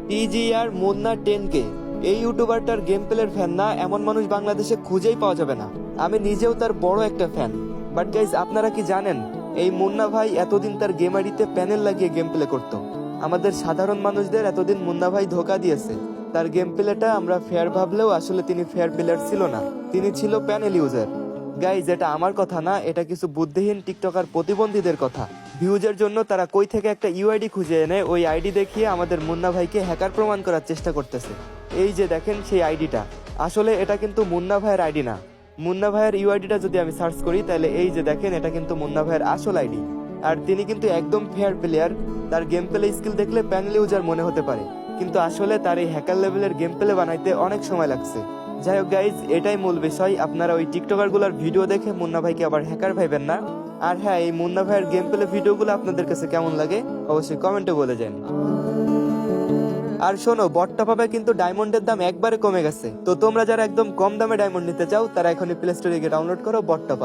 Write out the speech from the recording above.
TGR Munna 10K। এই ইউটিউবারটার game প্লের fan না এমন মানুষ বাংলাদেশে খুঁজেই পাওয়া যাবে না। আমি নিজেও তার বড় একটা ফ্যান। বাট গাইজ, আপনারা কি জানেন এই মুন্না ভাই এতদিন তার গেম আইডিতে প্যানেল লাগিয়ে গেম প্লে করত। আমাদের সাধারণ মানুষদের এতদিন মুন্না ভাই ধোকা দিয়েছে। তার গেম প্লেটা আমরা ফেয়ার ভাবলেও আসলে তিনি ফেয়ার প্লেয়ার ছিল না, তিনি ছিল প্যানেল ইউজার। গাইজ, এটা আমার কথা না, এটা কিছু বুদ্ধিহীন টিকটকার প্রতিবন্ধীদের কথা। ভিউজের জন্য তারা কই থেকে একটা ইউআইডি খুঁজে এনে ওই আইডি দেখিয়ে আমাদের মুন্না ভাইকে হ্যাকার প্রমাণ করার চেষ্টা করতেছে। এই যে দেখেন সেই আইডিটা, আসলে এটা কিন্তু মুন্না ভাইয়ের আইডি না। মুন্না ভাইয়ের ইউআইডিটা যদি আমি সার্চ করি তাহলে এই যে দেখেন এটা কিন্তু মুন্না ভাইয়ের আসল আইডি। আর তিনি কিন্তু একদম ফেয়ার প্লেয়ার। তার গেম প্লে স্কিল দেখলে প্যানেল ইউজার মনে হতে পারে, কিন্তু আসলে তার এই হ্যাকার লেভেলের গেম প্লে বানাইতে অনেক সময় লাগছে। যাই হোক গাইজ, এটাই মূল বিষয়। আপনারা ওই টিকটকার গুলার ভিডিও দেখে মুন্না ভাইকে আবার হ্যাকার ভাইবেন না। আর হ্যাঁ, এই মুন্না ভাইয়ের গেম প্লে ভিডিওগুলো আপনাদের কাছে কেমন লাগে অবশ্যই কমেন্টে বলে যান। আর শোনো, বটটপ কিন্তু ডায়মন্ডের দাম একবারে কমে গেছে। তো তোমরা যারা একদম কম দামে ডায়মন্ড নিতে চাও তারা এখনই প্লে স্টোরে গিয়ে ডাউনলোড করো বটটপ।